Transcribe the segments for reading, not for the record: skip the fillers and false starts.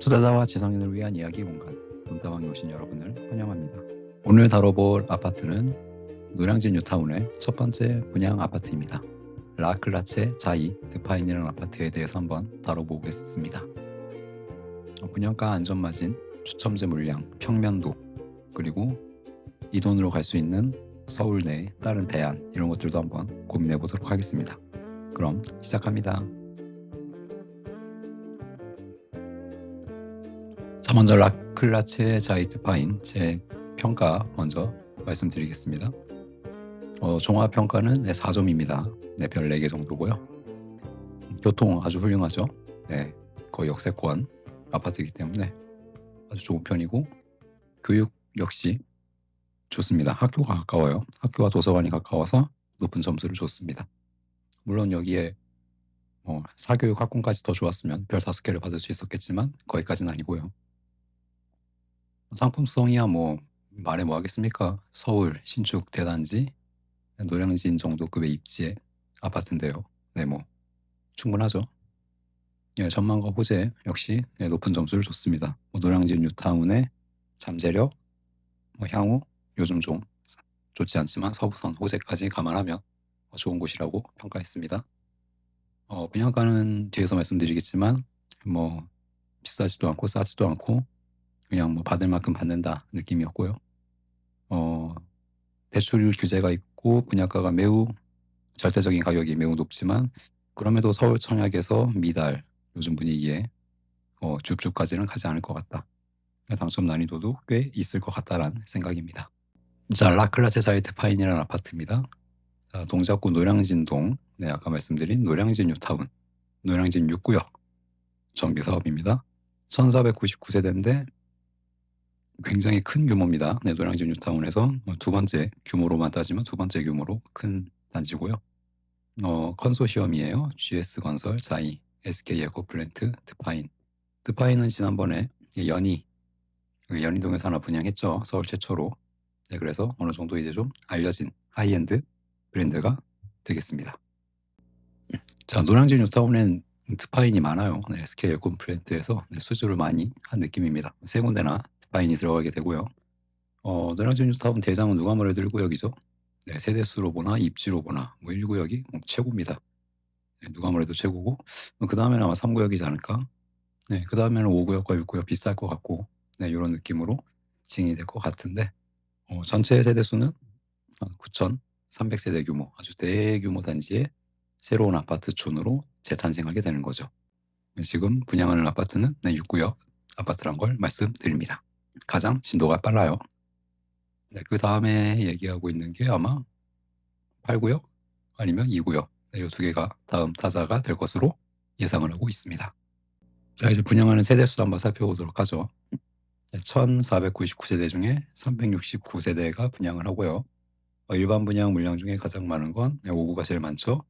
투자자와 지성인을 위한 이야기 공간 돈다방에 오신 여러분을 환영합니다. 오늘 다뤄볼 아파트는 노량진 뉴타운의 첫 번째 분양 아파트입니다. 라클라체 자이 드파인이라는 아파트에 대해서 한번 다뤄보겠습니다. 분양가 안전마진, 추첨제 물량, 평면도, 그리고 이 돈으로 갈 수 있는 서울 내 다른 대안 이런 것들도 한번 고민해 보도록 하겠습니다. 그럼 시작합니다. 자, 먼저 라클라체 자이트 파인 제 평가 먼저 말씀드리겠습니다. 종합 평가는 4점입니다. 별 4개 정도고요. 교통 아주 훌륭하죠. 거의 역세권 아파트이기 때문에 아주 좋은 편이고, 교육 역시 좋습니다. 학교가 가까워요. 학교와 도서관이 가까워서 높은 점수를 줬습니다. 물론 여기에 사교육 학군까지 더 좋았으면 별 5개를 받을 수 있었겠지만 거기까지는 아니고요. 상품성이야 말해 뭐 하겠습니까? 서울 신축 대단지 노량진 정도급의 입지의 아파트인데요. 충분하죠. 전망과 호재 역시 높은 점수를 줬습니다. 노량진 뉴타운의 잠재력, 향후 요즘 좀 좋지 않지만 서부선 호재까지 감안하면 좋은 곳이라고 평가했습니다. 분양가는 뒤에서 말씀드리겠지만 비싸지도 않고 싸지도 않고 그냥 받을 만큼 받는다 느낌이었고요. 대출율 규제가 있고 분양가가 매우 절대적인 가격이 매우 높지만, 그럼에도 서울 청약에서 미달 요즘 분위기에 줍줍까지는 가지 않을 것 같다. 당첨 난이도도 꽤 있을 것 같다라는 생각입니다. 자, 라클라체 사이트 파인이라는 아파트입니다. 자, 동작구 노량진동, 아까 말씀드린 노량진 뉴타운, 노량진 6구역 정비 사업입니다. 1499세대인데 굉장히 큰 규모입니다. 노량진 뉴타운에서 두 번째 규모로만 따지면 두 번째 규모로 큰 단지고요. 컨소시엄이에요. GS건설, 자이, SK에코플랜트, 드파인. 드파인은 지난번에 연희동에서 하나 분양했죠. 서울 최초로. 그래서 어느 정도 이제 좀 알려진 하이엔드 브랜드가 되겠습니다. 자, 노량진 뉴타운엔 드파인이 많아요. SK에코플랜트에서 수주를 많이 한 느낌입니다. 세 군데나 드파인이 들어가게 되고요. 노량진 뉴타운 대장은 누가 뭐래도 1구역이죠. 세대수로 보나 입지로 보나 1구역이 최고입니다. 누가 뭐래도 최고고, 그 다음에는 아마 3구역이지 않을까. 그 다음에는 5구역과 6구역 비쌀 것 같고, 이런 느낌으로 진행이 될 것 같은데, 전체 세대수는 9,300세대 규모, 아주 대규모 단지의 새로운 아파트촌으로 재탄생하게 되는 거죠. 지금 분양하는 아파트는 6구역 아파트란 걸 말씀드립니다. 가장 진도가 빨라요. 그 다음에 얘기하고 있는 게 아마 8구역 아니면 2구역, 이 두 개가 다음 타자가 될 것으로 예상을 하고 있습니다. 자, 이제 분양하는 세대수 한번 살펴보도록 하죠. 1499세대 중에 369세대가 분양을 하고요. 일반 분양 물량 중에 가장 많은 건 5구가 제일 많죠.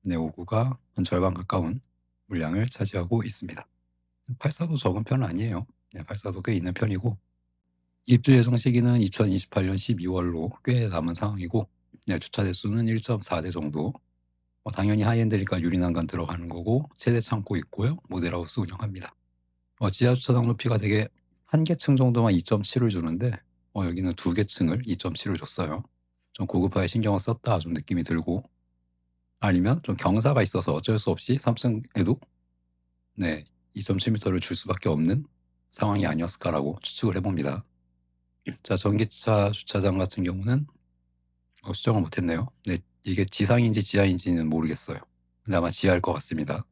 5구가 한 절반 가까운 물량을 차지하고 있습니다. 8사도 적은 편은 아니에요. 8사도 꽤 있는 편이고, 입주 예정 시기는 2028년 12월로 꽤 남은 상황이고, 주차 대수는 1.4대 정도. 당연히 하이엔드니까 유리난간 들어가는 거고, 세대 창고 있고요. 모델하우스 운영합니다. 지하 주차장 높이가 되게 한 개 층 정도만 2.7을 주는데 여기는 2개 층을 2.7을 줬어요. 좀 고급화에 신경을 썼다 좀 느낌이 들고, 아니면 좀 경사가 있어서 어쩔 수 없이 3층에도 2.7m를 줄 수밖에 없는 상황이 아니었을까라고 추측을 해봅니다. 자, 전기차 주차장 같은 경우는 수정을 못했네요. 이게 지상인지 지하인지는 모르겠어요. 근데 아마 지하일 것 같습니다.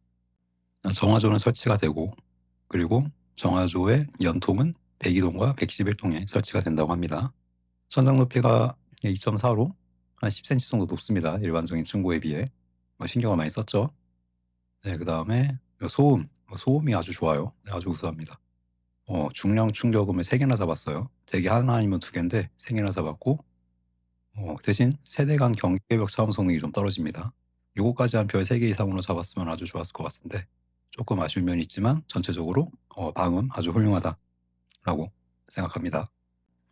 정화조는 설치가 되고, 그리고 정화조의 연통은 102동과 111동에 설치가 된다고 합니다. 천장 높이가 2.4로 한 10cm 정도 높습니다. 일반적인 층고에 비해. 신경을 많이 썼죠. 그 다음에 소음이 아주 좋아요. 아주 우수합니다. 중량 충격음을 3개나 잡았어요. 대개 하나 아니면 2개인데 3개나 잡았고, 대신 세대 간 경계벽 차음 성능이 좀 떨어집니다. 요거까지 한 별 3개 이상으로 잡았으면 아주 좋았을 것 같은데 조금 아쉬운 면이 있지만 전체적으로 방음 아주 훌륭하다라고 생각합니다.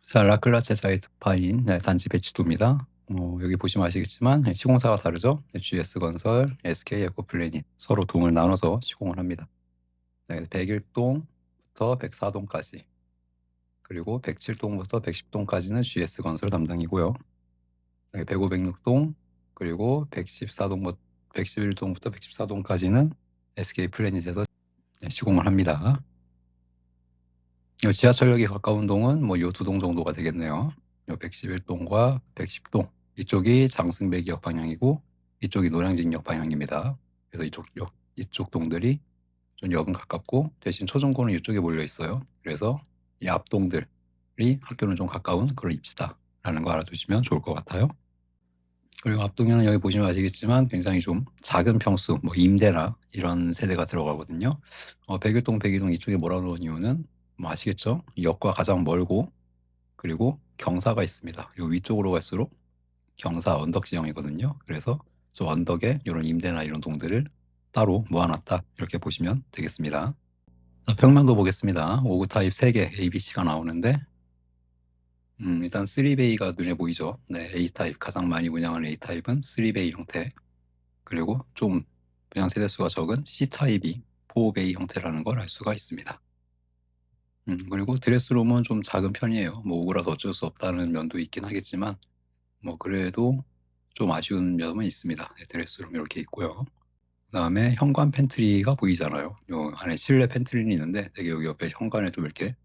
자, 라클라체 사이트 파인 단지 배치도입니다. 여기 보시면 아시겠지만 시공사가 다르죠. GS건설, SK에코플래닛 서로 동을 나눠서 시공을 합니다. 101동 101동부터 104동까지, 그리고 107동부터 110동까지는 GS건설 담당이고요. 105, 106동, 그리고 111동부터 114동까지는 SK플래닛에서 시공을 합니다. 지하철역이 가까운 동은 뭐 요 2동 정도가 되겠네요. 요 111동과 110동, 이쪽이 장승배기역 방향이고 이쪽이 노량진역 방향입니다. 그래서 이쪽 동들이 좀 역은 가깝고 대신 초중고는 이쪽에 몰려 있어요. 그래서 이 앞동들이 학교는 좀 가까운 그런 입지다라는 거 알아두시면 좋을 것 같아요. 그리고 앞동에는 여기 보시면 아시겠지만 굉장히 좀 작은 평수, 뭐 임대나 이런 세대가 들어가거든요. 101동, 102동 이쪽에 몰아놓은 이유는 뭐 아시겠죠? 역과 가장 멀고, 그리고 경사가 있습니다. 요 위쪽으로 갈수록 경사 언덕 지형이거든요. 그래서 저 언덕에 이런 임대나 이런 동들을 따로 모아놨다, 이렇게 보시면 되겠습니다. 자, 평면도 보겠습니다. 5구 타입 3개 ABC가 나오는데 일단 3베이가 눈에 보이죠. 네, A타입, 가장 많이 분양하는 A타입은 3베이 형태, 그리고 좀 분양 세대수가 적은 C타입이 4베이 형태라는 걸 알 수가 있습니다. 그리고 드레스룸은 좀 작은 편이에요. 뭐 5구라서 어쩔 수 없다는 면도 있긴 하겠지만 뭐 그래도 좀 아쉬운 면은 있습니다. 네, 드레스룸 이렇게 있고요. 그다음에 현관 팬트리가 보이잖아요. 요 안에 실내 팬트리는 있는데 되게 여기 옆에 현관에 좀 이렇게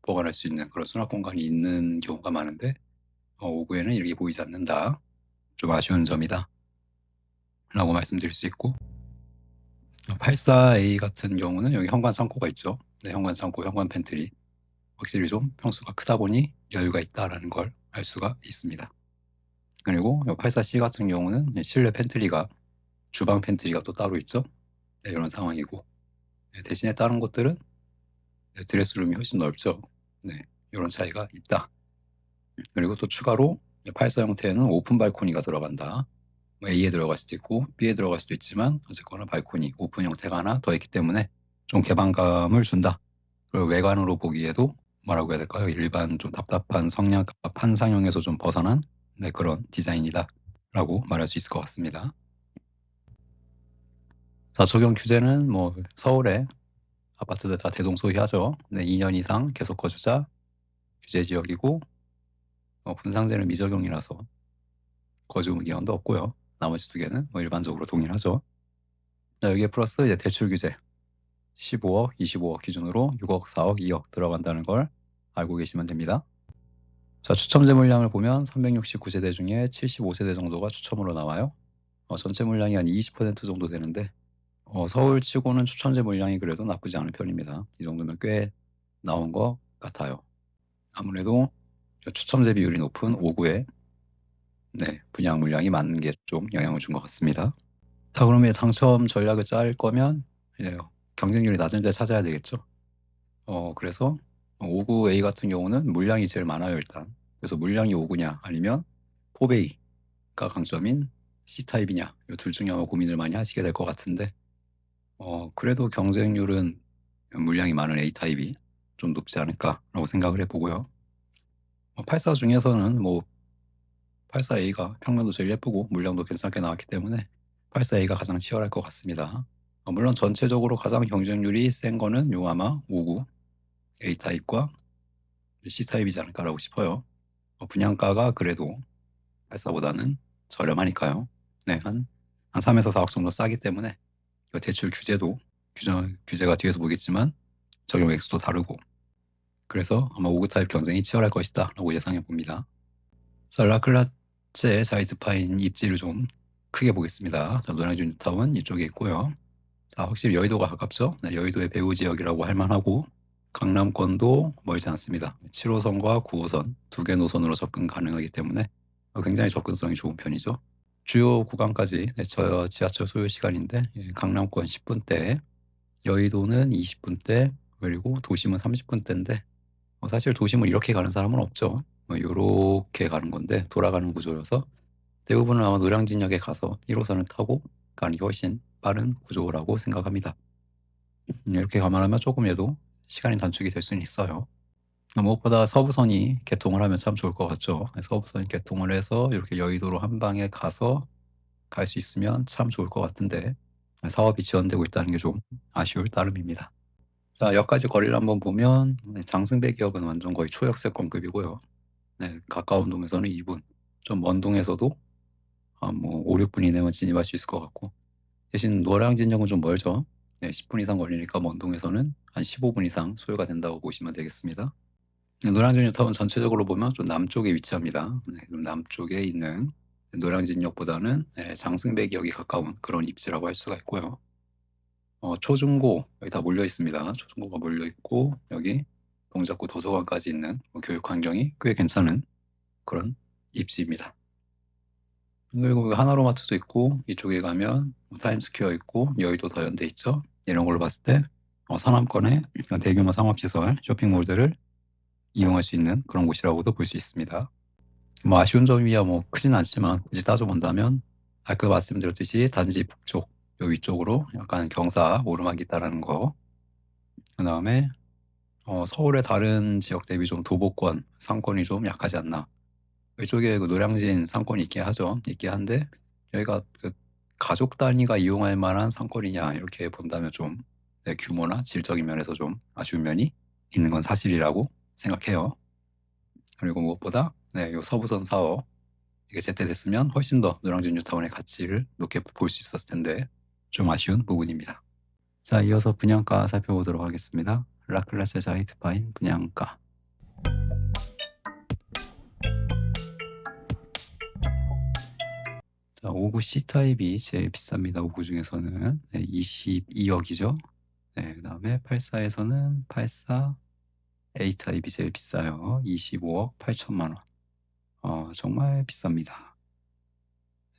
보관할 수 있는 그런 수납 공간이 있는 경우가 많은데 5구에는 이렇게 보이지 않는다. 좀 아쉬운 점이다 라고 말씀드릴 수 있고, 84A 같은 경우는 여기 현관 창고가 있죠. 네, 현관 창고, 현관 팬트리 확실히 좀 평수가 크다 보니 여유가 있다라는 걸 알 수가 있습니다. 그리고 84C 같은 경우는 실내 팬트리가, 주방 팬트리가 또 따로 있죠. 네, 이런 상황이고, 네, 대신에 다른 곳들은 드레스룸이 훨씬 넓죠. 네, 이런 차이가 있다. 그리고 또 추가로 84 형태에는 오픈 발코니가 들어간다. A에 들어갈 수도 있고 B에 들어갈 수도 있지만 어쨌거나 발코니, 오픈 형태가 하나 더 있기 때문에 좀 개방감을 준다. 그리고 외관으로 보기에도 뭐라고 해야 될까요? 일반 좀 답답한 성냥갑 판상형에서 좀 벗어난 그런 디자인이다 라고 말할 수 있을 것 같습니다. 자, 적용 규제는 뭐 서울에 아파트들 다 대동소이하죠. 2년 이상 계속 거주자 규제 지역이고, 분상제는 미적용이라서 거주 기한도 없고요. 나머지 2개는 뭐 일반적으로 동일하죠. 자, 여기에 플러스 이제 대출 규제 15억, 25억 기준으로 6억, 4억, 2억 들어간다는 걸 알고 계시면 됩니다. 자, 추첨제 물량을 보면 369세대 중에 75세대 정도가 추첨으로 나와요. 전체 물량이 한 20% 정도 되는데 서울치고는 추첨제 물량이 그래도 나쁘지 않은 편입니다. 이 정도면 꽤 나온 것 같아요. 아무래도 추첨제 비율이 높은 5구에 분양 물량이 많은 게 좀 영향을 준 것 같습니다. 자, 그러면 당첨 전략을 짤 거면 경쟁률이 낮은 데 찾아야 되겠죠. 그래서 5구 A 같은 경우는 물량이 제일 많아요, 일단. 그래서 물량이 5구냐 아니면 4베이가 강점인 C타입이냐, 이 둘 중에 아마 고민을 많이 하시게 될 것 같은데 그래도 경쟁률은 물량이 많은 A타입이 좀 높지 않을까라고 생각을 해보고요. 84 중에서는 뭐 84A가 평면도 제일 예쁘고 물량도 괜찮게 나왔기 때문에 84A가 가장 치열할 것 같습니다. 물론 전체적으로 가장 경쟁률이 센 거는 요 아마 5구 A타입과 C타입이지 않을까라고 싶어요. 분양가가 그래도 84보다는 저렴하니까요. 네, 한 3에서 4억 정도 싸기 때문에 대출 규제도 규제가 뒤에서 보겠지만 적용 액수도 다르고, 그래서 아마 5구 타입 경쟁이 치열할 것이다 라고 예상해 봅니다. 자, 라클라체 자이드파인 입지를 좀 크게 보겠습니다. 자, 노량진 뉴타운 이쪽에 있고요. 자, 확실히 여의도가 가깝죠. 여의도의 배후 지역이라고 할 만하고 강남권도 멀지 않습니다. 7호선과 9호선 2개 노선으로 접근 가능하기 때문에 굉장히 접근성이 좋은 편이죠. 주요 구간까지 저 지하철 소요 시간인데 강남권 10분대, 여의도는 20분대, 그리고 도심은 30분대인데 사실 도심을 이렇게 가는 사람은 없죠. 이렇게 가는 건데 돌아가는 구조여서 대부분은 아마 노량진역에 가서 1호선을 타고 가는 게 훨씬 빠른 구조라고 생각합니다. 이렇게 감안하면 조금이라도 시간이 단축이 될 수는 있어요. 무엇보다 서부선이 개통을 하면 참 좋을 것 같죠. 서부선이 개통을 해서 이렇게 여의도로 한 방에 가서 갈 수 있으면 참 좋을 것 같은데 사업이 지연되고 있다는 게 좀 아쉬울 따름입니다. 자, 여기까지 거리를 한번 보면 장승배 기업은 완전 거의 초역세권급이고요. 네, 가까운 동에서는 2분, 좀 먼 동에서도 한 뭐 5-6분 이내면 진입할 수 있을 것 같고, 대신 노량진역은 좀 멀죠. 네, 10분 이상 걸리니까 먼 동에서는 한 15분 이상 소요가 된다고 보시면 되겠습니다. 네, 노량진역타운 전체적으로 보면 좀 남쪽에 위치합니다. 네, 좀 남쪽에 있는 노량진역보다는 장승배 기역이 가까운 그런 입지라고 할 수가 있고요. 초중고 여기 다 몰려 있습니다. 초중고가 몰려 있고, 여기 동작구 도서관까지 있는 교육 환경이 꽤 괜찮은 그런 입지입니다. 그리고 하나로마트도 있고, 이쪽에 가면 타임스퀘어 있고, 여의도 더현대 있죠. 이런 걸로 봤을 때 상암권의 대규모 상업시설, 쇼핑몰들을 이용할 수 있는 그런 곳이라고도 볼 수 있습니다. 뭐 아쉬운 점이야 뭐 크진 않지만, 굳이 따져본다면 아까 말씀드렸듯이 단지 북쪽, 요 위쪽으로 약간 경사 오르막이 있다라는 거, 그 다음에 서울의 다른 지역 대비 좀 도보권, 상권이 좀 약하지 않나. 이쪽에 그 노량진 상권이 있긴 하죠. 있긴 한데, 여기가 그 가족 단위가 이용할 만한 상권이냐 이렇게 본다면 좀 규모나 질적인 면에서 좀 아쉬운 면이 있는 건 사실이라고 생각해요. 그리고 무엇보다 요 서부선 사업 이게 제때됐으면 훨씬 더 노량진 뉴타운의 가치를 높게 볼 수 있었을 텐데, 좀 아쉬운 부분입니다. 자, 이어서 분양가 살펴보도록 하겠습니다. 라클라스 자이트파인 분양가. 자, 5구 C타입이 제일 비쌉니다. 5구 중에서는 22억이죠. 네, 그 다음에 84에서는 84 A타입이 제일 비싸요. 25억 8천만 원. 정말 비쌉니다.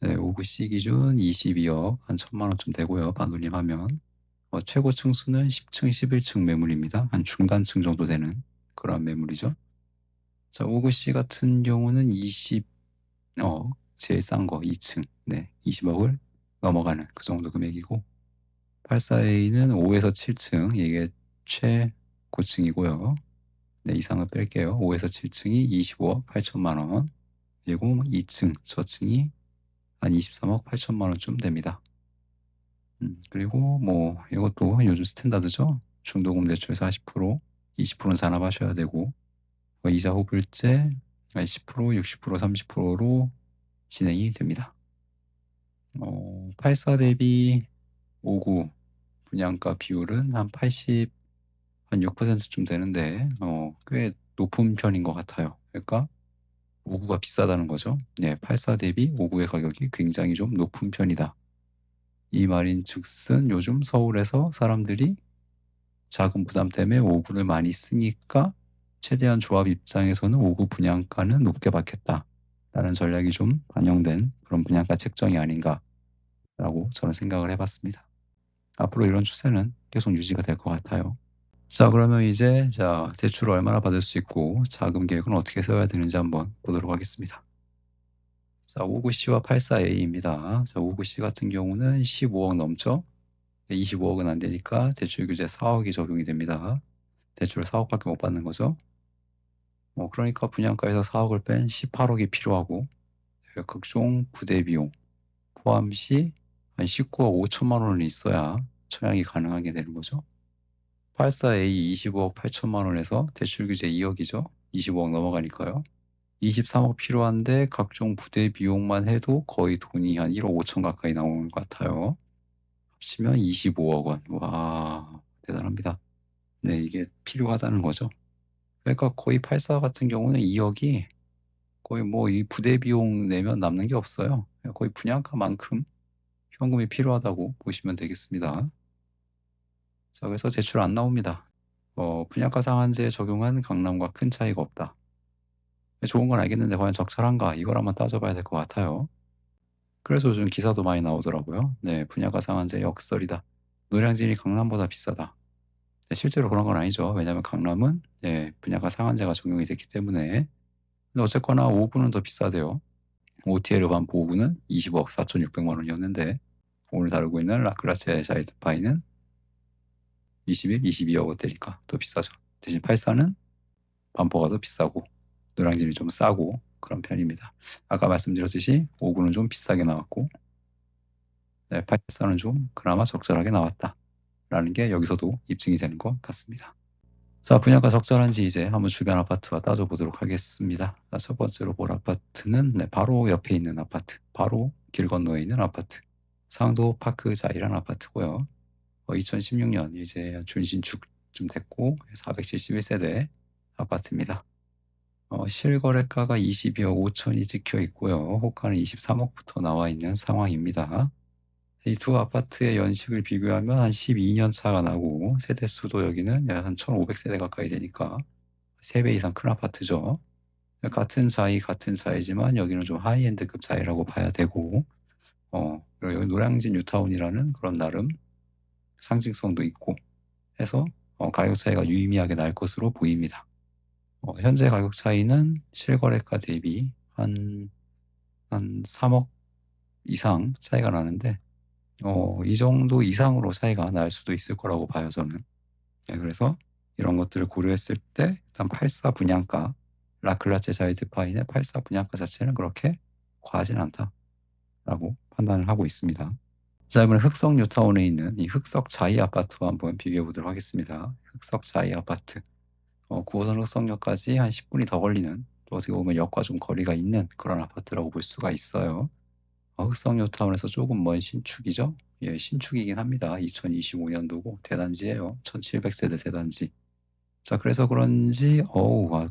네, 5구 C 기준 22억 한 1천만 원쯤 되고요. 반올림하면. 최고 층수는 10층, 11층 매물입니다. 한 중단층 정도 되는 그런 매물이죠. 자, 5구 C 같은 경우는 20억, 제일 싼 거 2층. 네, 20억을 넘어가는 그 정도 금액이고, 84A는 5에서 7층, 이게 최고층이고요. 네, 이상을 뺄게요. 5에서 7층이 25억 8천만 원, 그리고 2층, 저층이 한 23억 8천만 원쯤 됩니다. 그리고 뭐 이것도 요즘 스탠다드죠. 중도금 대출 40%, 20%는 잔압하셔야 되고, 이자 호불제 10%, 60%, 30%로 진행이 됩니다. 84 대비 5구 분양가 비율은 한 80, 한 6%쯤 되는데, 꽤 높은 편인 것 같아요. 그러니까 5구가 비싸다는 거죠. 네, 84 대비 5구의 가격이 굉장히 좀 높은 편이다. 이 말인 즉슨 요즘 서울에서 사람들이 자금 부담 때문에 5구를 많이 쓰니까 최대한 조합 입장에서는 5구 분양가는 높게 받겠다 라는 전략이 좀 반영된 그런 분양가 책정이 아닌가라고 저는 생각을 해봤습니다. 앞으로 이런 추세는 계속 유지가 될 것 같아요. 자, 그러면 이제 대출을 얼마나 받을 수 있고 자금 계획은 어떻게 세워야 되는지 한번 보도록 하겠습니다. 자, 5구C와 84A입니다. 자, 5구C 같은 경우는 15억 넘죠. 25억은 안 되니까 대출 규제 4억이 적용이 됩니다. 대출을 4억밖에 못 받는 거죠. 그러니까 분양가에서 4억을 뺀 18억이 필요하고, 각종 부대 비용 포함 시 한 19억 5천만 원은 있어야 청약이 가능하게 되는 거죠. 84A 25억 8천만 원에서 대출 규제 2억이죠. 25억 넘어가니까요. 23억 필요한데 각종 부대 비용만 해도 거의 돈이 한 1억 5천 가까이 나오는 것 같아요. 합치면 25억 원. 와, 대단합니다. 네, 이게 필요하다는 거죠. 그러니까 거의 84 같은 경우는 2억이 거의 뭐 이 부대 비용 내면 남는 게 없어요. 거의 분양가만큼 현금이 필요하다고 보시면 되겠습니다. 자, 그래서 대출 안 나옵니다. 분양가 상한제 적용한 강남과 큰 차이가 없다. 좋은 건 알겠는데 과연 적절한가? 이걸 한번 따져봐야 될 것 같아요. 그래서 요즘 기사도 많이 나오더라고요. 네, 분양가 상한제 역설이다. 노량진이 강남보다 비싸다. 네, 실제로 그런 건 아니죠. 왜냐하면 강남은 분양가 상한제가 적용이 됐기 때문에. 근데 어쨌거나 5구는 더 비싸대요. OTL 반포 5구는 20억 4,600만 원이었는데, 오늘 다루고 있는 라클라체 자이트파이는 21, 22억 원대니까 더 비싸죠. 대신 84는 반포가 더 비싸고 노량진이 좀 싸고 그런 편입니다. 아까 말씀드렸듯이 5구는 좀 비싸게 나왔고, 84는 좀 그나마 적절하게 나왔다. 라는 게 여기서도 입증이 되는 것 같습니다. 자, 분양가 적절한지 이제 한번 주변 아파트와 따져보도록 하겠습니다. 자, 첫 번째로 볼 아파트는 바로 옆에 있는 아파트, 바로 길 건너에 있는 아파트, 상도 파크자이라는 아파트고요. 2016년 이제 준신축 좀 됐고 471세대 아파트입니다. 실거래가가 22억 5천이 찍혀 있고요. 호가는 23억부터 나와 있는 상황입니다. 이 두 아파트의 연식을 비교하면 한 12년 차가 나고 세대 수도 여기는 약 한 1,500세대 가까이 되니까 3배 이상 큰 아파트죠. 같은 사이지만 여기는 좀 하이엔드급 사이라고 봐야 되고 그리고 여기 노량진 뉴타운이라는 그런 나름 상징성도 있고 해서 가격 차이가 유의미하게 날 것으로 보입니다. 현재 가격 차이는 실거래가 대비 한 3억 이상 차이가 나는데 이 정도 이상으로 차이가 날 수도 있을 거라고 봐요, 저는. 네, 그래서 이런 것들을 고려했을 때 일단 84 분양가, 라클라체 자이드파인의 84 분양가 자체는 그렇게 과하진 않다라고 판단을 하고 있습니다. 자, 이번에 흑석 뉴타운에 있는 이 흑석 자이 아파트와 한번 비교해 보도록 하겠습니다. 흑석 자이 아파트. 9호선 흑석역까지 한 10분이 더 걸리는, 또 어떻게 보면 역과 좀 거리가 있는 그런 아파트라고 볼 수가 있어요. 흑석 뉴타운에서 조금 먼 신축이죠. 예, 신축이긴 합니다. 2025년도고 대단지예요. 1700세대 대단지. 자, 그래서 그런지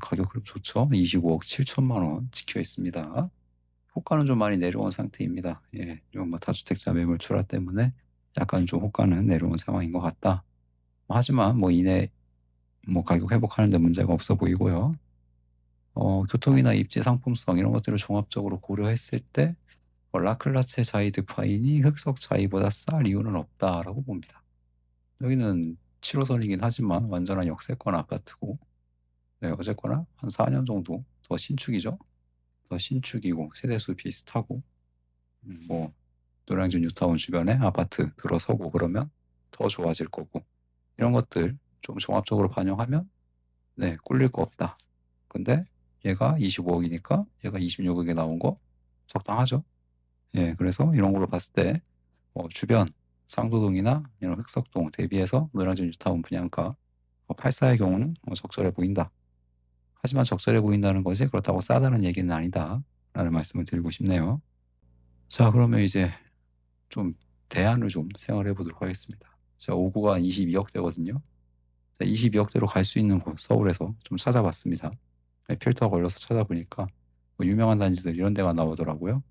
가격 그럼 좋죠. 25억 7천만 원 찍혀 있습니다. 호가는 좀 많이 내려온 상태입니다. 예, 좀 다주택자 매물 출하 때문에 약간 좀 호가는 내려온 상황인 것 같다. 하지만 이내 가격 회복하는 데 문제가 없어 보이고요. 교통이나 입지 상품성 이런 것들을 종합적으로 고려했을 때 라클라체 자이드 파인이 흑석 자이보다 쌀 이유는 없다라고 봅니다. 여기는 7호선이긴 하지만 완전한 역세권 아파트고, 네, 어쨌거나 한 4년 정도 더 신축이죠. 더 신축이고 세대수 비슷하고 노량진 뉴타운 주변에 아파트 들어서고 그러면 더 좋아질 거고, 이런 것들 좀 종합적으로 반영하면 네, 꿀릴 거 없다. 근데 얘가 25억이니까 얘가 26억에 나온 거 적당하죠. 예, 그래서 이런 걸로 봤을 때 주변 상도동이나 이런 흑석동 대비해서 노량진 뉴타운 분양가 84의 경우는 적절해 보인다. 하지만 적절해 보인다는 것이 그렇다고 싸다는 얘기는 아니다 라는 말씀을 드리고 싶네요. 자, 그러면 이제 좀 대안을 좀 생각해 보도록 하겠습니다. 자, 5구가 22억대거든요. 22억대로 갈 수 있는 곳 서울에서 좀 찾아봤습니다. 필터 걸려서 찾아보니까 유명한 단지들 이런 데가 나오더라고요.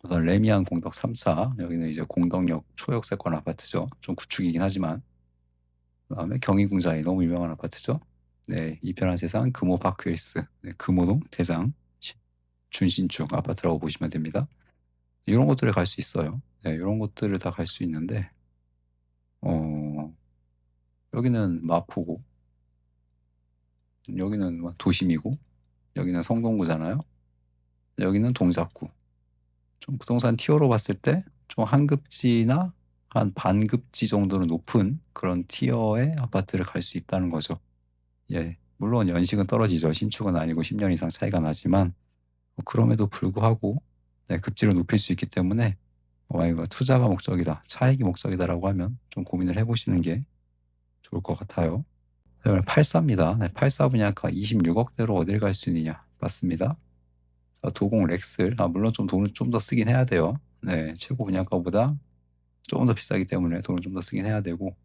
우선 레미안 공덕 3차, 여기는 이제 공덕역 초역세권 아파트죠. 좀 구축이긴 하지만. 그다음에 경희궁자이 너무 유명한 아파트죠. 네, 이편한 세상 금호파크힐스, 네, 금호동 대장 준신축 아파트라고 보시면 됩니다. 이런 곳들을 갈 수 있어요. 네, 이런 곳들을 다 갈 수 있는데 여기는 마포고, 여기는 도심이고, 여기는 성동구잖아요. 여기는 동작구. 좀 부동산 티어로 봤을 때 좀 한 급지나 한 반급지 정도는 높은 그런 티어의 아파트를 갈 수 있다는 거죠. 예, 물론 연식은 떨어지죠. 신축은 아니고 10년 이상 차이가 나지만 그럼에도 불구하고 네, 급지를 높일 수 있기 때문에 이거 투자가 목적이다, 차익이 목적이다라고 하면 좀 고민을 해보시는 게 좋을 것 같아요. 84입니다. 네, 84 분양가 26억대로 어딜 갈 수 있느냐? 맞습니다. 자, 도공 렉슬. 물론 좀 돈을 좀 더 쓰긴 해야 돼요. 네, 최고 분양가보다 조금 더 비싸기 때문에 돈을 좀 더 쓰긴 해야 되고,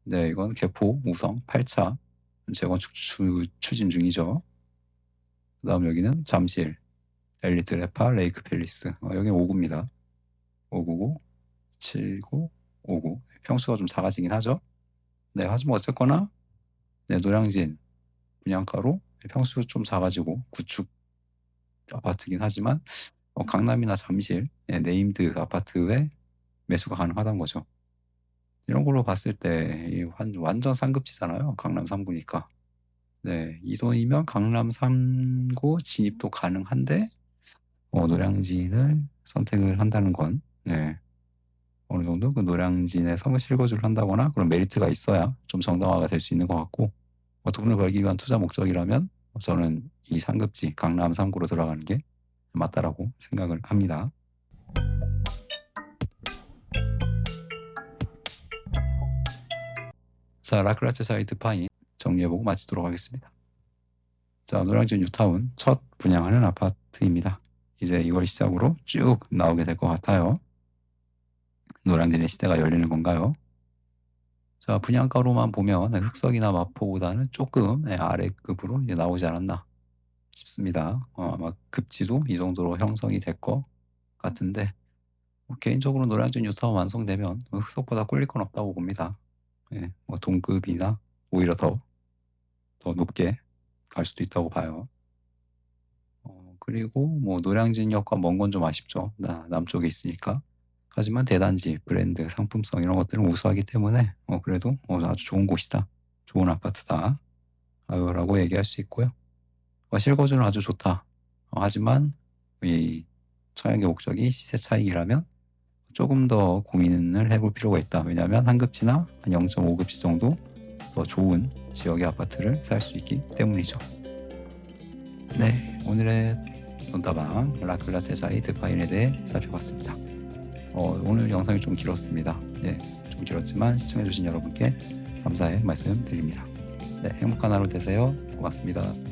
네, 이건 개포 우성 8차 재건축 추진 중이죠. 그 다음 여기는 잠실 엘리트 레파 레이크 팰리스. 여기는 5구입니다. 5구고 7구 5구. 평수가 좀 작아지긴 하죠. 네, 하지만 어쨌거나 네, 노량진 분양가로 평수 좀 작아지고 구축 아파트긴 하지만 강남이나 잠실 네임드 아파트에 매수가 가능하다는 거죠. 이런 걸로 봤을 때 완전 상급지잖아요. 강남 3구니까. 네, 이 돈이면 강남 3구 진입도 가능한데 노량진을 선택을 한다는 건 네, 어느 정도 그 노량진에 실거주를 한다거나 그런 메리트가 있어야 좀 정당화가 될 수 있는 것 같고, 돈을 벌기 위한 투자 목적이라면 저는 이 상급지 강남 3구로 들어가는 게 맞다라고 생각을 합니다. 자, 라클라체 사이트 파인 정리해보고 마치도록 하겠습니다. 자, 노량진 뉴타운 첫 분양하는 아파트입니다. 이제 이걸 시작으로 쭉 나오게 될 것 같아요. 노량진의 시대가 열리는 건가요? 자, 분양가로만 보면 흑석이나 마포보다는 조금 아래급으로 이제 나오지 않았나 싶습니다. 아마 급지도 이 정도로 형성이 될 것 같은데 개인적으로 노량진 뉴타운 완성되면 흑석보다 꿀릴 건 없다고 봅니다. 예, 뭐 동급이나 오히려 더 높게 갈 수도 있다고 봐요. 그리고 뭐 노량진역과 먼 건 좀 아쉽죠. 남쪽에 있으니까. 하지만 대단지, 브랜드, 상품성 이런 것들은 우수하기 때문에 그래도 아주 좋은 곳이다. 좋은 아파트다. 라고 얘기할 수 있고요. 실거주는 아주 좋다. 하지만 이 청약의 목적이 시세 차익이라면 조금 더 고민을 해볼 필요가 있다. 왜냐하면 한 급지나 한 0.5급지 정도 더 좋은 지역의 아파트를 살 수 있기 때문이죠. 네, 오늘의 돈다방 라클라체 사이트 파인에 대해 살펴봤습니다. 오늘 영상이 좀 길었습니다. 네, 좀 길었지만 시청해주신 여러분께 감사의 말씀 드립니다. 네, 행복한 하루 되세요. 고맙습니다.